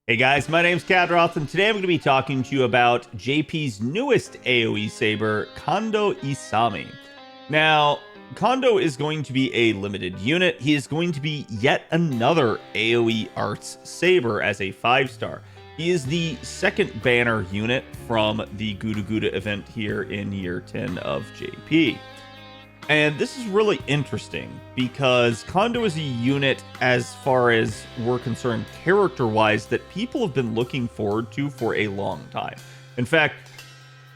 Hey guys, my name's Khadroth, and today I'm going to be talking to you about JP's newest AoE Saber, Kondō Isami. Now, Kondō is going to be a limited unit. He is going to be yet another AoE Arts Saber as a 5-star. He is the second banner unit from the Guda Guda event here in year 10 of JP. And this is really interesting because Kondō is a unit, as far as we're concerned, character-wise, that people have been looking forward to for a long time. In fact,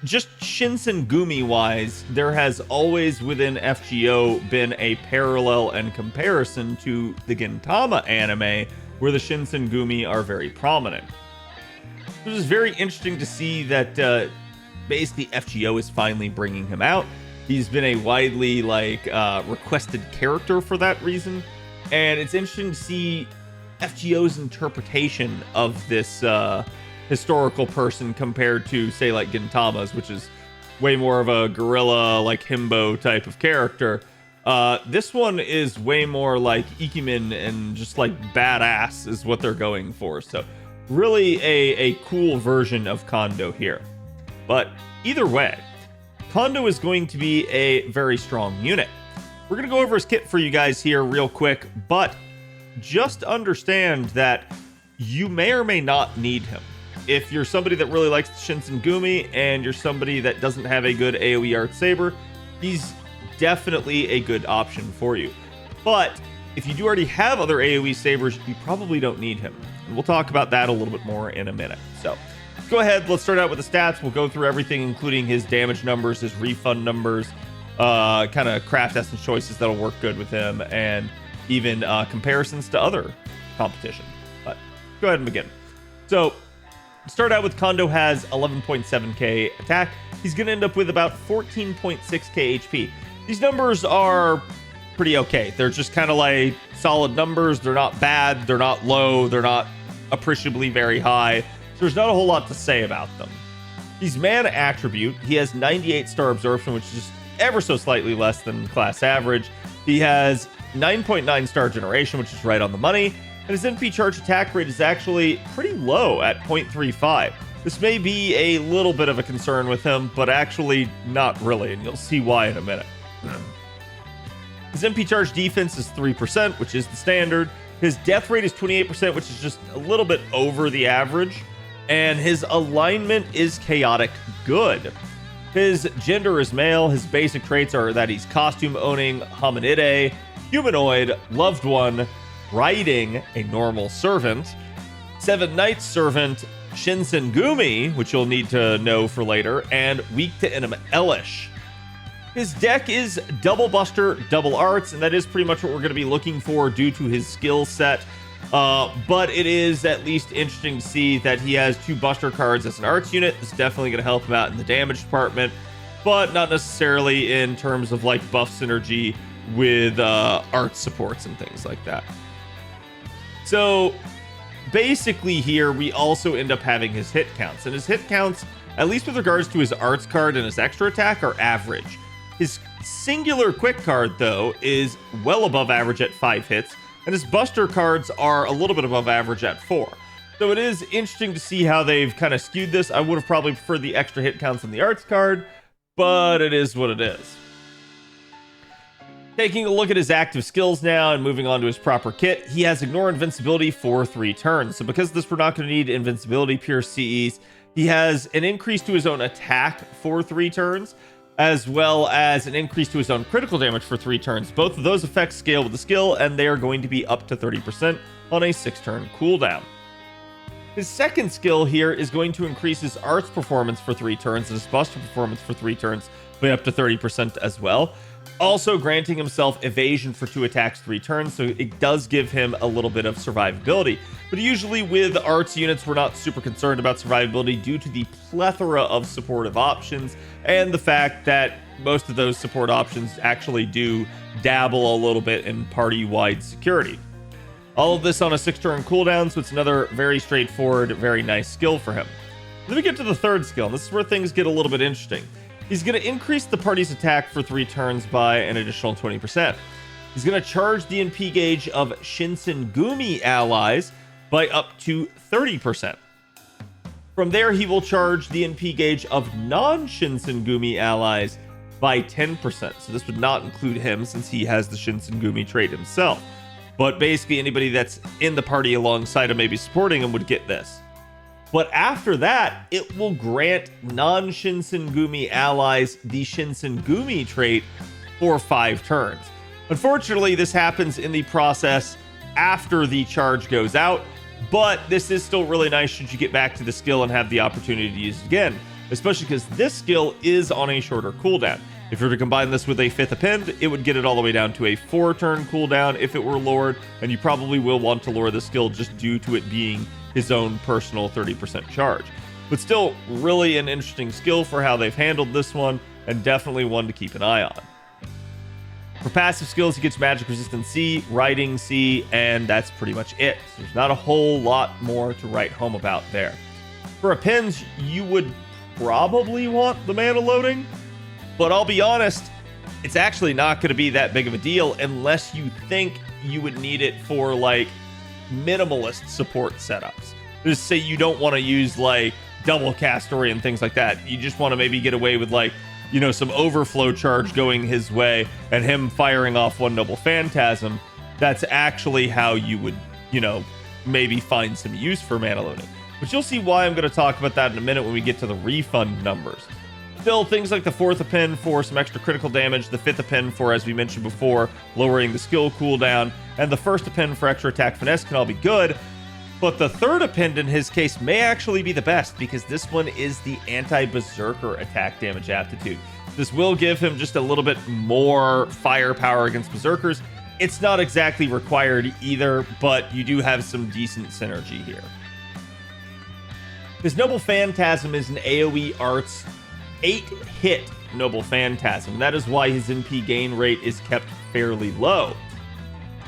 just Shinsengumi-wise, there has always within FGO been a parallel and comparison to the Gintama anime, where the Shinsengumi are very prominent. It was very interesting to see that basically FGO is finally bringing him out. He's been a widely requested character for that reason, and it's interesting to see FGO's interpretation of this historical person compared to, say, like Gintama's, which is way more of a gorilla, like himbo type of character. This one is way more like Ikemen and just like badass is what they're going for. So really a cool version of Kondō here. But either way, Kondō is going to be a very strong unit. We're going to go over his kit for you guys here real quick, but just understand that you may or may not need him. If you're somebody that really likes the Shinsengumi and you're somebody that doesn't have a good AoE Art Saber, he's definitely a good option for you. But if you do already have other AoE Sabers, you probably don't need him. And we'll talk about that a little bit more in a minute. So go ahead, let's start out with the stats. We'll go through everything, including his damage numbers, his refund numbers, kind of craft essence choices that'll work good with him, and even comparisons to other competition. But go ahead and begin. So start out with Kondō has 11.7k attack. He's going to end up with about 14.6k HP. These numbers are pretty okay. They're just kind of like solid numbers. They're not bad. They're not low. They're not appreciably very high. So there's not a whole lot to say about them. He's mana attribute. He has 98 star absorption, which is just ever so slightly less than class average. He has 9.9 star generation, which is right on the money. And his NP charge attack rate is actually pretty low at 0.35. This may be a little bit of a concern with him, but actually not really, and you'll see why in a minute. His NP charge defense is 3%, which is the standard. His death rate is 28%, which is just a little bit over the average. And his alignment is chaotic good. His gender is male. His basic traits are that he's costume owning, hominide, humanoid, loved one, riding, a normal servant, 7 knights servant, Shinsengumi, which you'll need to know for later, and weak to enemy Elish. His deck is double buster, double arts, and that is pretty much what we're going to be looking for due to his skill set. But it is at least interesting to see that he has 2 buster cards as an arts unit. This is definitely going to help him out in the damage department, but not necessarily in terms of like buff synergy with art supports and things like that. So basically here we also end up having his hit counts, and his hit counts, at least with regards to his arts card and his extra attack, are average. His singular quick card though is well above average at 5 hits, and his buster cards are a little bit above average at 4. So it is interesting to see how they've kind of skewed this. I would have probably preferred the extra hit counts on the arts card, but it is what it is. Taking a look at his active skills now and moving on to his proper kit, he has ignore invincibility for 3 turns. So because of this, we're not going to need invincibility pure CEs. He has an increase to his own attack for 3 turns, as well as an increase to his own critical damage for 3 turns. Both of those effects scale with the skill, and they are going to be up to 30% on a 6-turn cooldown. His second skill here is going to increase his arts performance for 3 turns and his buster performance for 3 turns by up to 30% as well. Also granting himself evasion for 2 attacks 3 turns, so it does give him a little bit of survivability. But usually with arts units, we're not super concerned about survivability due to the plethora of supportive options and the fact that most of those support options actually do dabble a little bit in party-wide security. All of this on a 6-turn cooldown, so it's another very straightforward, very nice skill for him. Then we get to the third skill, and this is where things get a little bit interesting. He's going to increase the party's attack for 3 turns by an additional 20%. He's going to charge the NP gauge of Shinsengumi allies by up to 30%. From there, he will charge the NP gauge of non-Shinsengumi allies by 10%. So this would not include him since he has the Shinsengumi trait himself. But basically anybody that's in the party alongside him, maybe supporting him, would get this. But after that, it will grant non-Shinsengumi allies the Shinsengumi trait for 5 turns. Unfortunately, this happens in the process after the charge goes out, but this is still really nice should you get back to the skill and have the opportunity to use it again, especially because this skill is on a shorter cooldown. If you were to combine this with a 5th append, it would get it all the way down to a 4-turn cooldown if it were lowered, and you probably will want to lower the skill just due to it being his own personal 30% charge. But still, really an interesting skill for how they've handled this one, and definitely one to keep an eye on. For passive skills, he gets magic resistance C, writing C, and that's pretty much it. So there's not a whole lot more to write home about there. For appends, you would probably want the mana loading, but I'll be honest, it's actually not going to be that big of a deal unless you think you would need it for like minimalist support setups. Just say you don't want to use like double cast story and things like that. You just want to maybe get away with like, you know, some overflow charge going his way and him firing off one noble phantasm. That's actually how you would, you know, maybe find some use for mana loading. But you'll see why I'm going to talk about that in a minute when we get to the refund numbers. Still, things like the 4th append for some extra critical damage, the 5th append for, as we mentioned before, lowering the skill cooldown, and the 1st append for extra attack finesse can all be good. But the 3rd append in his case may actually be the best, because this one is the anti-berserker attack damage aptitude. This will give him just a little bit more firepower against berserkers. It's not exactly required either, but you do have some decent synergy here. His noble phantasm is an AoE Arts 8-hit noble phantasm. That is why his NP gain rate is kept fairly low.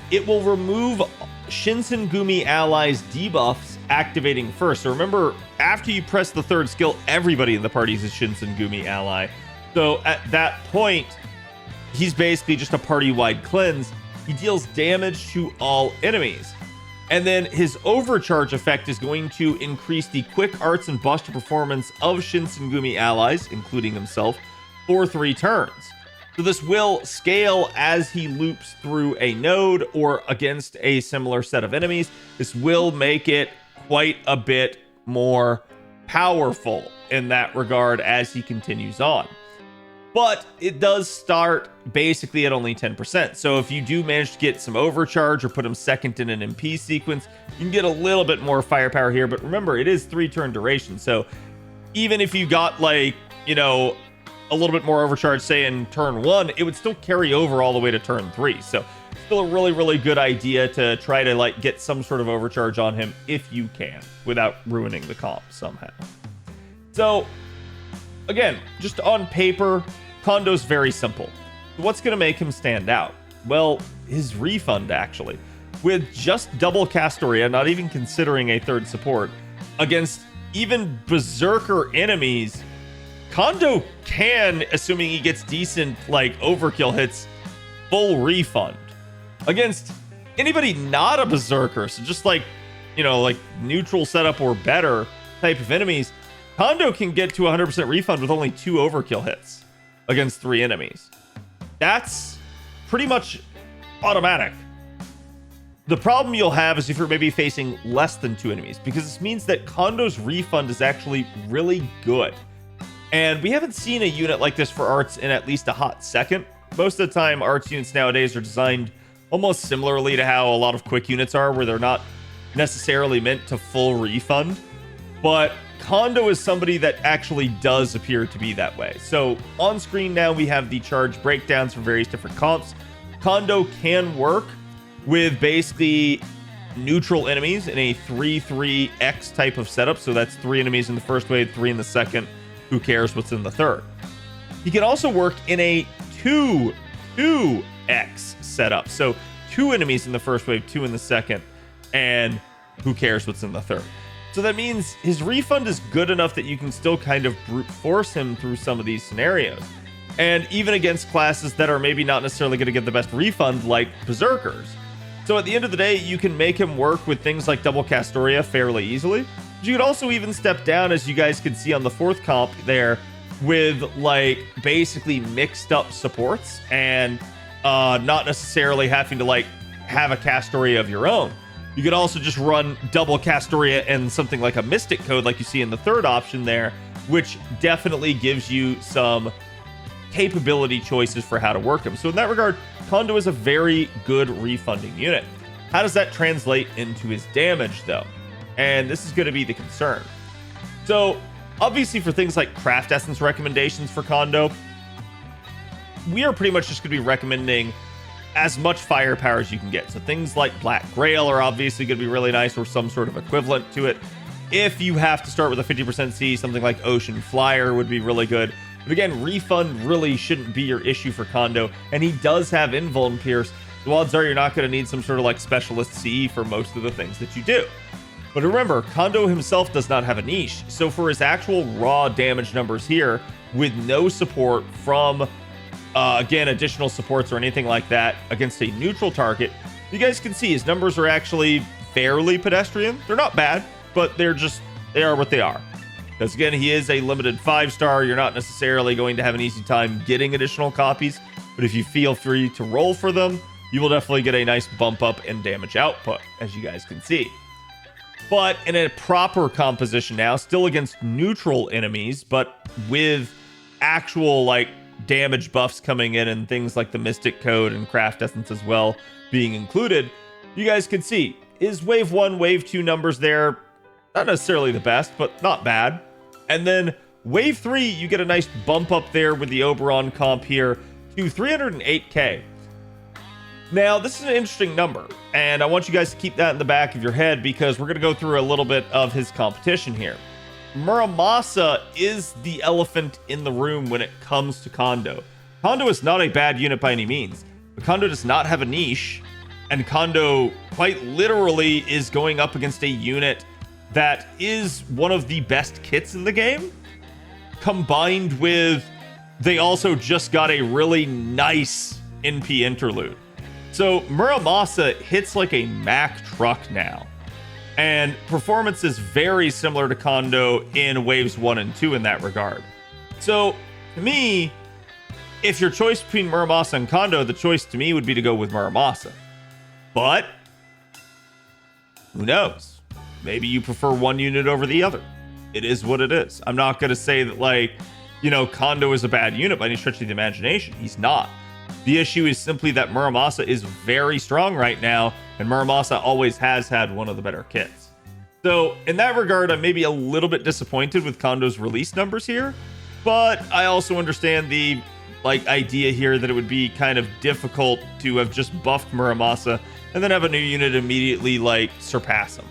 It will remove Shinsengumi allies debuffs activating first. So remember, after you press the 3rd skill, everybody in the party is a Shinsengumi ally. So at that point, he's basically just a party-wide cleanse. He deals damage to all enemies. And then his overcharge effect is going to increase the quick arts and buster performance of Shinsengumi allies, including himself, for 3 turns. So this will scale as he loops through a node or against a similar set of enemies. This will make it quite a bit more powerful in that regard as he continues on. But it does start basically at only 10%. So if you do manage to get some overcharge or put him second in an MP sequence, you can get a little bit more firepower here. But remember, it is 3-turn duration. So even if you got like, you know, a little bit more overcharge, say in turn 1, it would still carry over all the way to turn 3. So still a really, really good idea to try to like get some sort of overcharge on him if you can without ruining the comp somehow. So again, just on paper, Kondō's very simple. What's going to make him stand out? Well, his refund, actually. With just double Castoria, not even considering a 3rd support, against even berserker enemies, Kondō can, assuming he gets decent, like, overkill hits, full refund. Against anybody not a berserker, so just like, you know, like neutral setup or better type of enemies, Kondō can get to 100% refund with only 2 overkill hits against 3 enemies. That's pretty much automatic. The problem you'll have is if you're maybe facing less than 2 enemies, because this means that Kondō's refund is actually really good. And we haven't seen a unit like this for arts in at least a hot second. Most of the time, arts units nowadays are designed almost similarly to how a lot of quick units are, where they're not necessarily meant to full refund. But Kondō is somebody that actually does appear to be that way. So on screen now we have the charge breakdowns for various different comps. Kondō can work with basically neutral enemies in a 3-3-X type of setup. So that's 3 enemies in the first wave, 3 in the second. Who cares what's in the third? He can also work in a 2-2-X setup. So 2 enemies in the first wave, 2 in the second, and who cares what's in the third? So that means his refund is good enough that you can still kind of brute force him through some of these scenarios. And even against classes that are maybe not necessarily going to get the best refund, like berserkers. So at the end of the day, you can make him work with things like double Castoria fairly easily. But you could also even step down, as you guys can see on the 4th comp there, with like basically mixed up supports and not necessarily having to like have a Castoria of your own. You could also just run double Castoria and something like a Mystic Code like you see in the 3rd option there, which definitely gives you some capability choices for how to work them. So in that regard, Kondō is a very good refunding unit. How does that translate into his damage though? And this is going to be the concern. So obviously for things like craft essence recommendations for Kondō, we are pretty much just going to be recommending as much firepower as you can get. So things like Black Grail are obviously going to be really nice, or some sort of equivalent to it. If you have to start with a 50% C, something like Ocean Flyer would be really good. But again, refund really shouldn't be your issue for Kondō, and he does have Invuln Pierce. The odds are you're not going to need some sort of like specialist CE for most of the things that you do. But remember, Kondō himself does not have a niche, so for his actual raw damage numbers here, with no support from, again, additional supports or anything like that against a neutral target, you guys can see his numbers are actually fairly pedestrian. They're not bad, but they are what they are. Because again, he is a limited 5-star. You're not necessarily going to have an easy time getting additional copies, but if you feel free to roll for them, you will definitely get a nice bump up in damage output, as you guys can see. But in a proper composition now, still against neutral enemies, but with actual like damage buffs coming in and things like the Mystic Code and Craft Essence as well being included, you guys can see his Wave 1, Wave 2 numbers there, not necessarily the best, but not bad. And then Wave 3, you get a nice bump up there with the Oberon comp here to 308k. Now, this is an interesting number, and I want you guys to keep that in the back of your head because we're going to go through a little bit of his competition here. Muramasa is the elephant in the room when it comes to Kondō. Kondō is not a bad unit by any means, but Kondō does not have a niche, and Kondō quite literally is going up against a unit that is one of the best kits in the game, combined with they also just got a really nice NP interlude. So Muramasa hits like a Mack truck now, and performance is very similar to Kondō in waves 1 and 2 in that regard. So to me, if your choice between Muramasa and Kondō, the choice to me would be to go with Muramasa. But who knows? Maybe you prefer one unit over the other. It is what it is. I'm not going to say that, like, you know, Kondō is a bad unit by any stretch of the imagination. He's not. The issue is simply that Muramasa is very strong right now, and Muramasa always has had one of the better kits. So in that regard, I'm maybe a little bit disappointed with Kondō's release numbers here, but I also understand the idea here that it would be kind of difficult to have just buffed Muramasa and then have a new unit immediately surpass him.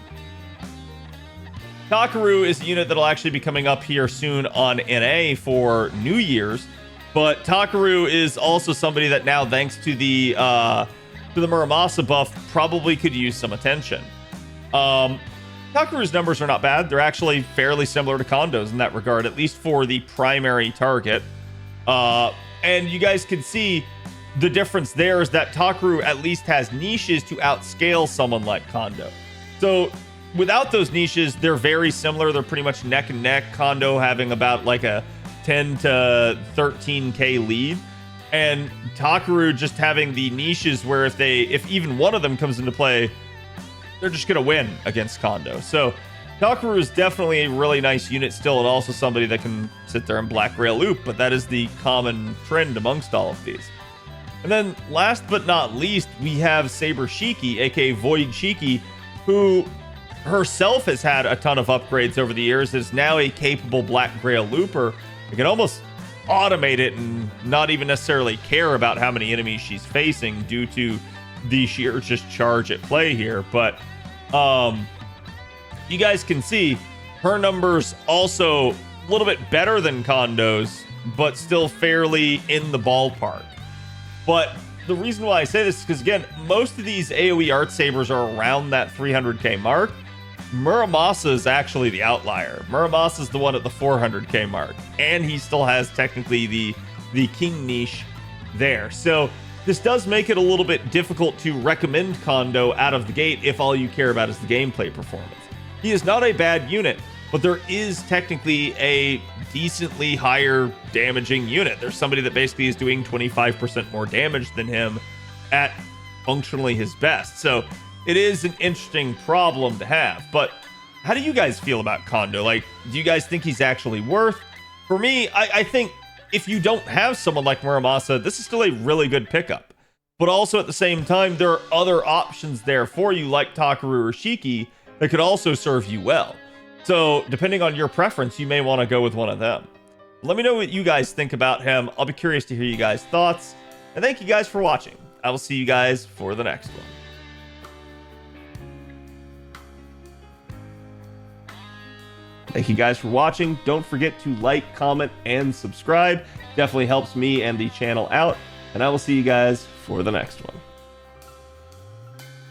Takaru is a unit that'll actually be coming up here soon on NA for New Year's, but Takaru is also somebody that now, thanks to the Muramasa buff, probably could use some attention. Takaru's numbers are not bad. They're actually fairly similar to Kondō's in that regard, at least for the primary target. And you guys can see the difference there is that Takaru at least has niches to outscale someone like Kondō. So without those niches, they're very similar. They're pretty much neck and neck. Kondō having about like a 10 to 13k lead, and Takaru just having the niches where if even one of them comes into play, they're just gonna win against Kondō. So Takaru is definitely a really nice unit still, and also somebody that can sit there and Black Grail loop, but that is the common trend amongst all of these. And then last but not least, we have Saber Shiki, aka Void Shiki, who herself has had a ton of upgrades over the years, is now a capable Black Grail looper. You can almost automate it and not even necessarily care about how many enemies she's facing due to the sheer just charge at play here. But you guys can see her numbers also a little bit better than Kondō's, but still fairly in the ballpark. But the reason why I say this is because, again, most of these AoE Art Sabers are around that 300k mark. Muramasa is actually the outlier. Muramasa is the one at the 400k mark, and he still has technically the king niche there. So this does make it a little bit difficult to recommend Kondō out of the gate if all you care about is the gameplay performance. He is not a bad unit, but there is technically a decently higher damaging unit. There's somebody that basically is doing 25% more damage than him at functionally his best. So it is an interesting problem to have. But how do you guys feel about Kondō? Like, do you guys think he's actually worth? For me, I think if you don't have someone like Muramasa, this is still a really good pickup. But also at the same time, there are other options there for you, like Takaru or Shiki, that could also serve you well. So depending on your preference, you may want to go with one of them. Let me know what you guys think about him. I'll be curious to hear you guys' thoughts. And thank you guys for watching. I will see you guys for the next one. Thank you guys for watching. Don't forget to like, comment, and subscribe. Definitely helps me and the channel out. And I will see you guys for the next one.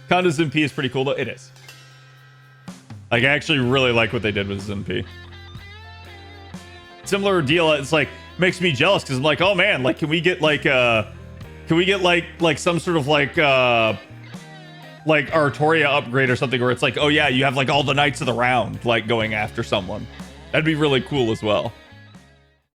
Kondō's MP is pretty cool though. It is. Like, I actually really like what they did with his MP. Similar deal. It's like, makes me jealous because I'm like, oh man, like, can we get like some sort of like Artoria upgrade or something where it's like, oh yeah, you have like all the knights of the round like going after someone. That'd be really cool as well.